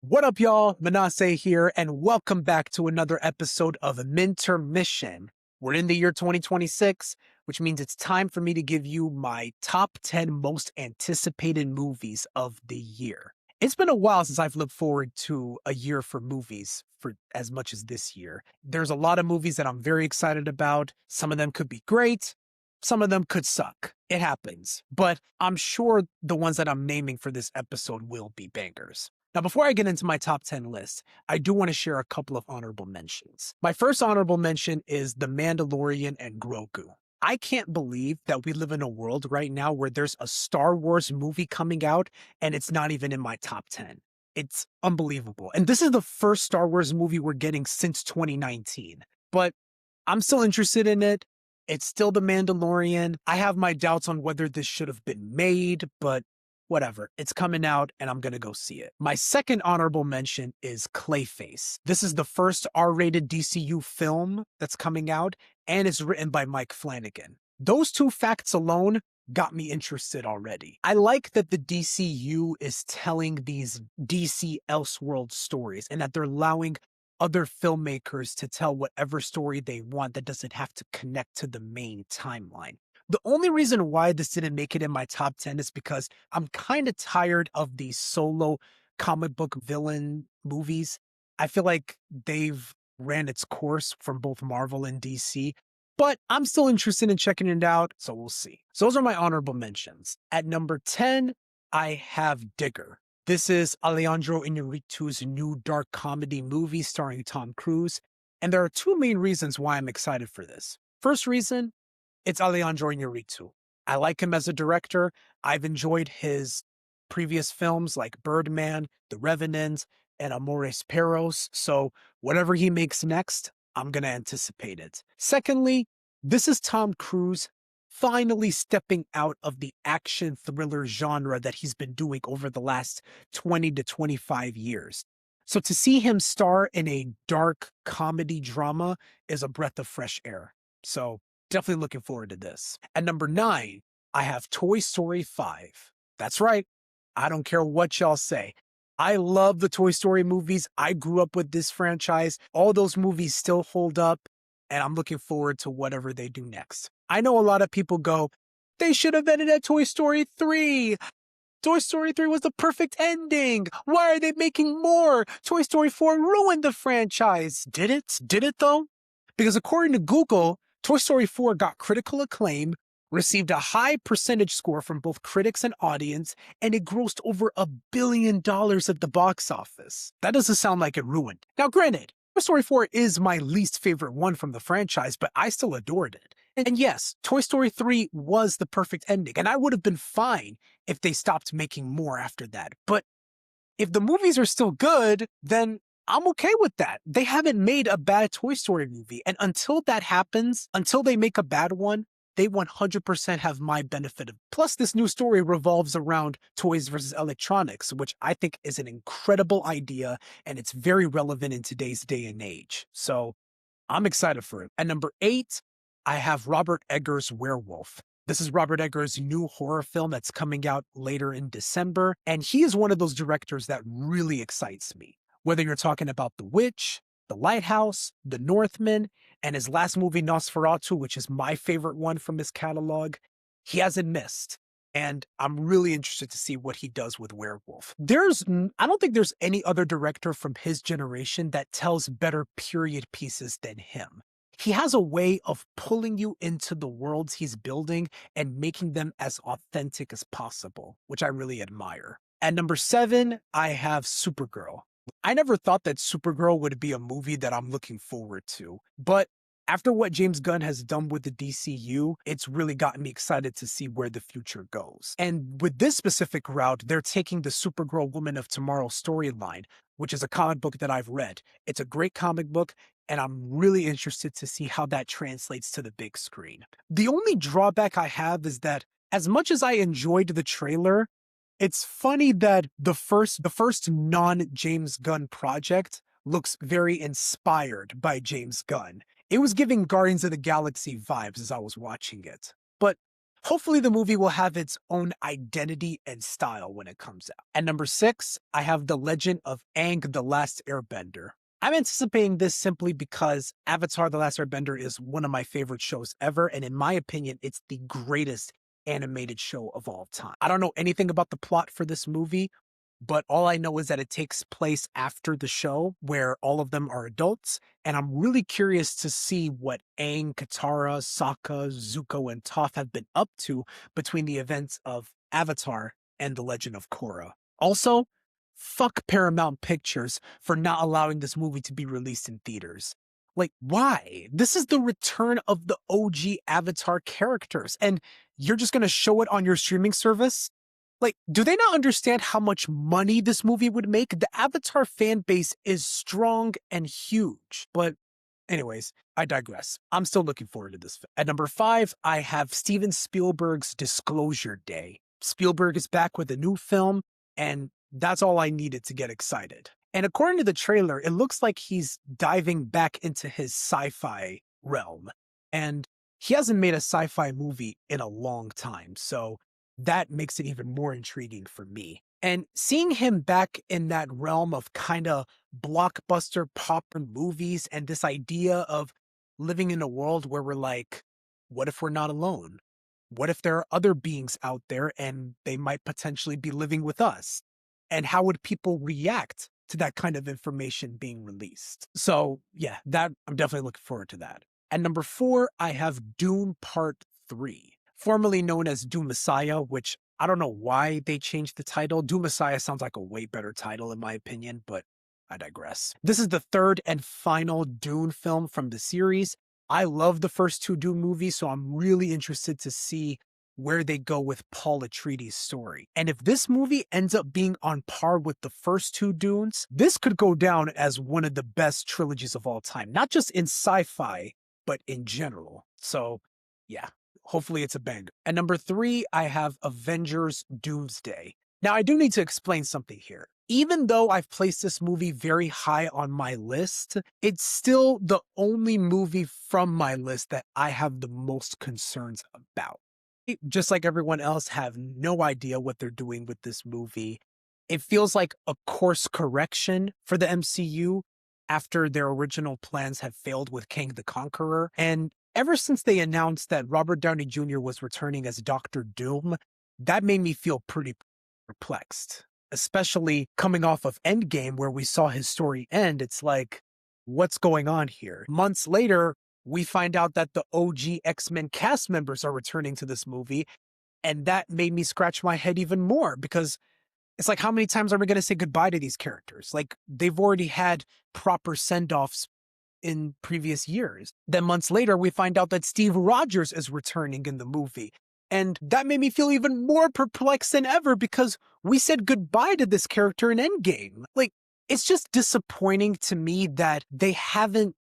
What up, y'all? Manase here, and welcome back to another episode of Mintermission. We're in the year 2026, which means it's time for me to give you my top 10 most anticipated movies of the year. It's been a while since I've looked forward to a year for movies for as much as this year. There's a lot of movies that I'm very excited about. Some of them could be great, some of them could suck. It happens. But I'm sure the ones that I'm naming for this episode will be bangers. Now, before I get into my top 10 list, I do want to share a couple of honorable mentions. My first honorable mention is The Mandalorian and Grogu. I can't believe that we live in a world right now where there's a Star Wars movie coming out and it's not even in my top 10. It's unbelievable. And this is the first Star Wars movie we're getting since 2019. But I'm still interested in it. It's still The Mandalorian. I have my doubts on whether this should have been made, but whatever. It's coming out and I'm going to go see it. My second honorable mention is Clayface. This is the first R-rated DCU film that's coming out and it's written by Mike Flanagan. Those two facts alone got me interested already. I like that the DCU is telling these DC Elseworld stories and that they're allowing other filmmakers to tell whatever story they want that doesn't have to connect to the main timeline. The only reason why this didn't make it in my top 10 is because I'm kind of tired of these solo comic book villain movies. I feel like they've ran its course from both Marvel and DC, but I'm still interested in checking it out, so we'll see. So those are my honorable mentions. At number 10, I have Digger. This is Alejandro Iñárritu's new dark comedy movie starring Tom Cruise, and there are two main reasons why I'm excited for this. First reason, it's Alejandro Iñárritu. I like him as a director. I've enjoyed his previous films like Birdman, The Revenant, and Amores Perros, so whatever he makes next, I'm going to anticipate it. Secondly, this is Tom Cruise finally stepping out of the action thriller genre that he's been doing over the last 20 to 25 years. So to see him star in a dark comedy drama is a breath of fresh air. So definitely looking forward to this. At number 9, I have Toy Story 5. That's right. I don't care what y'all say. I love the Toy Story movies. I grew up with this franchise. All those movies still hold up, and I'm looking forward to whatever they do next. I know a lot of people go, they should have ended at Toy Story 3. Toy Story 3 was the perfect ending. Why are they making more? Toy Story 4 ruined the franchise. Did it? Did it though? Because according to Google, Toy Story 4 got critical acclaim, received a high percentage score from both critics and audience, and it grossed over $1 billion at the box office. That doesn't sound like it ruined. Now, granted, Toy Story 4 is my least favorite one from the franchise, but I still adored it. And yes, Toy Story 3 was the perfect ending, and I would have been fine if they stopped making more after that. But if the movies are still good, then I'm okay with that. They haven't made a bad Toy Story movie. And until that happens, until they make a bad one, they 100% have my benefit. Plus, this new story revolves around toys versus electronics, which I think is an incredible idea, and it's very relevant in today's day and age. So I'm excited for it. At number 8, I have Robert Eggers' Werewolf. This is Robert Eggers' new horror film that's coming out later in December, and he is one of those directors that really excites me. Whether you're talking about The Witch, The Lighthouse, The Northman, and his last movie, Nosferatu, which is my favorite one from his catalog, he hasn't missed. And I'm really interested to see what he does with Werewolf. I don't think there's any other director from his generation that tells better period pieces than him. He has a way of pulling you into the worlds he's building and making them as authentic as possible, which I really admire. At number 7, I have Supergirl. I never thought that Supergirl would be a movie that I'm looking forward to, but after what James Gunn has done with the DCU, it's really gotten me excited to see where the future goes. And with this specific route, they're taking the Supergirl Woman of Tomorrow storyline, which is a comic book that I've read. It's a great comic book, and I'm really interested to see how that translates to the big screen. The only drawback I have is that as much as I enjoyed the trailer, it's funny that the first non-James Gunn project looks very inspired by James Gunn. It was giving Guardians of the Galaxy vibes as I was watching it. But hopefully the movie will have its own identity and style when it comes out. At number 6, I have The Legend of Aang the Last Airbender. I'm anticipating this simply because Avatar The Last Airbender is one of my favorite shows ever, and in my opinion, it's the greatest animated show of all time. I don't know anything about the plot for this movie, but all I know is that it takes place after the show where all of them are adults, and I'm really curious to see what Aang, Katara, Sokka, Zuko, and Toph have been up to between the events of Avatar and The Legend of Korra. Also, fuck Paramount Pictures for not allowing this movie to be released in theaters. Like, why? This is the return of the OG Avatar characters, and you're just gonna show it on your streaming service? Like, do they not understand how much money this movie would make? The Avatar fan base is strong and huge. But anyways, I digress. I'm still looking forward to this film. At number 5, I have Steven Spielberg's Disclosure Day. Spielberg is back with a new film, and that's all I needed to get excited. And according to the trailer, it looks like he's diving back into his sci-fi realm. And he hasn't made a sci-fi movie in a long time, so that makes it even more intriguing for me. And seeing him back in that realm of kind of blockbuster popcorn movies and this idea of living in a world where we're like, what if we're not alone? What if there are other beings out there and they might potentially be living with us? And how would people react to that kind of information being released? So yeah, that I'm definitely looking forward to that. At number 4, I have Dune Part 3. Formerly known as Dune Messiah, which I don't know why they changed the title. Dune Messiah sounds like a way better title in my opinion, but I digress. This is the third and final Dune film from the series. I love the first 2 Dune movies, so I'm really interested to see where they go with Paul Atreides' story. And if this movie ends up being on par with the first 2 Dunes, this could go down as one of the best trilogies of all time, not just in sci-fi, but in general. So yeah, hopefully it's a banger. At number 3, I have Avengers Doomsday. Now, I do need to explain something here. Even though I've placed this movie very high on my list, it's still the only movie from my list that I have the most concerns about. Just like everyone else, have no idea what they're doing with this movie. It feels like a course correction for the MCU after their original plans have failed with Kang the Conqueror. And ever since they announced that Robert Downey Jr. was returning as Doctor Doom, that made me feel pretty perplexed. Especially coming off of Endgame, where we saw his story end. It's like, what's going on here? Months later, we find out that the OG X-Men cast members are returning to this movie, and that made me scratch my head even more because it's like, how many times are we going to say goodbye to these characters? Like, they've already had proper send-offs in previous years. Then months later, we find out that Steve Rogers is returning in the movie. And that made me feel even more perplexed than ever because we said goodbye to this character in Endgame. Like, it's just disappointing to me that they haven't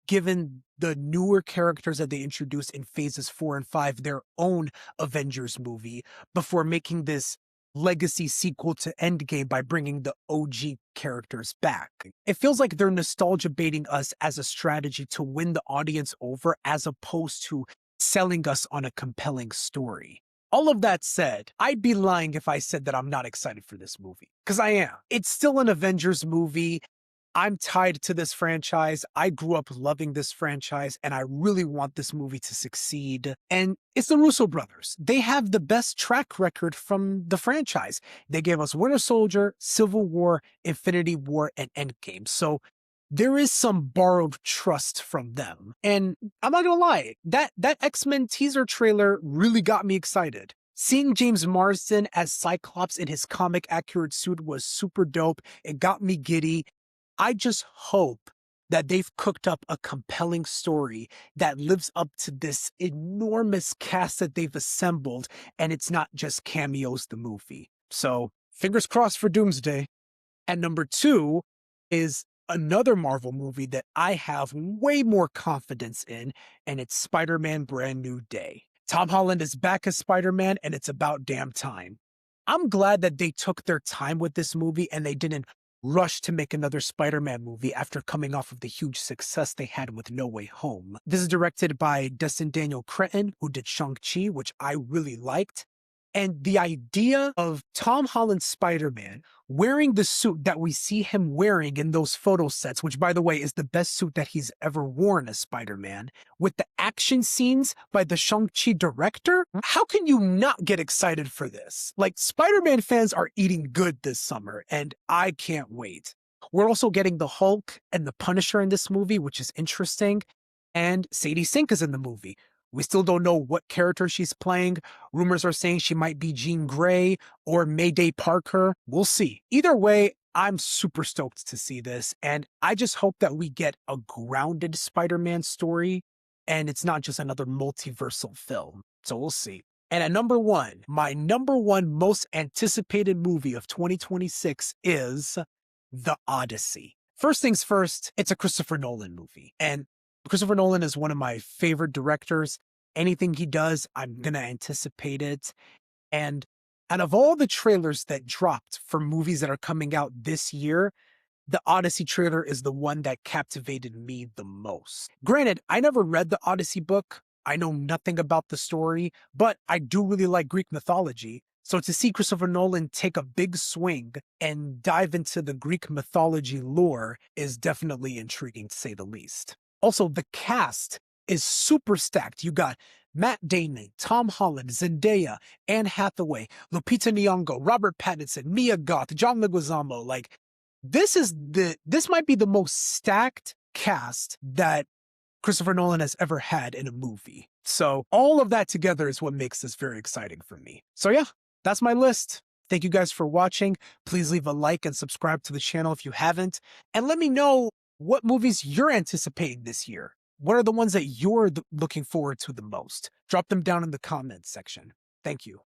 given the newer characters that they introduced in phases 4 and 5 their own Avengers movie before making this legacy sequel to Endgame by bringing the OG characters back. It feels like they're nostalgia baiting us as a strategy to win the audience over as opposed to selling us on a compelling story. All of that said, I'd be lying if I said that I'm not excited for this movie, because I am. It's still an Avengers movie. I'm tied to this franchise. I grew up loving this franchise, and I really want this movie to succeed. And it's the Russo brothers. They have the best track record from the franchise. They gave us Winter Soldier, Civil War, Infinity War, and Endgame. So there is some borrowed trust from them. And I'm not gonna lie, that X-Men teaser trailer really got me excited. Seeing James Marsden as Cyclops in his comic accurate suit was super dope. It got me giddy. I just hope that they've cooked up a compelling story that lives up to this enormous cast that they've assembled, and it's not just cameos the movie. So fingers crossed for Doomsday. And number 2 is another Marvel movie that I have way more confidence in, and it's Spider-Man Brand New Day. Tom Holland is back as Spider-Man, and it's about damn time. I'm glad that they took their time with this movie and they didn't rushed to make another Spider-Man movie after coming off of the huge success they had with No Way Home. This is directed by Destin Daniel Cretton, who did Shang-Chi, which I really liked. And the idea of Tom Holland's Spider-Man wearing the suit that we see him wearing in those photo sets, which, by the way, is the best suit that he's ever worn as Spider-Man, with the action scenes by the Shang-Chi director, how can you not get excited for this? Like, Spider-Man fans are eating good this summer, and I can't wait. We're also getting the Hulk and the Punisher in this movie, which is interesting, and Sadie Sink is in the movie. We still don't know what character she's playing. Rumors are saying she might be Jean Grey or Mayday Parker. We'll see. Either way, I'm super stoked to see this, and I just hope that we get a grounded Spider-Man story, and it's not just another multiversal film. So we'll see. And at number one, my number one most anticipated movie of 2026 is The Odyssey. First things first, it's a Christopher Nolan movie, and Christopher Nolan is one of my favorite directors. Anything he does, I'm going to anticipate it. And out of all the trailers that dropped for movies that are coming out this year, the Odyssey trailer is the one that captivated me the most. Granted, I never read the Odyssey book. I know nothing about the story, but I do really like Greek mythology. So to see Christopher Nolan take a big swing and dive into the Greek mythology lore is definitely intriguing, to say the least. Also, the cast is super stacked. You got Matt Damon, Tom Holland, Zendaya, Anne Hathaway, Lupita Nyong'o, Robert Pattinson, Mia Goth, John Leguizamo. Like, this might be the most stacked cast that Christopher Nolan has ever had in a movie. So all of that together is what makes this very exciting for me. So yeah, that's my list. Thank you guys for watching. Please leave a like and subscribe to the channel if you haven't. And let me know what movies you're anticipating this year. What are the ones that you're looking forward to the most? Drop them down in the comments section. Thank you.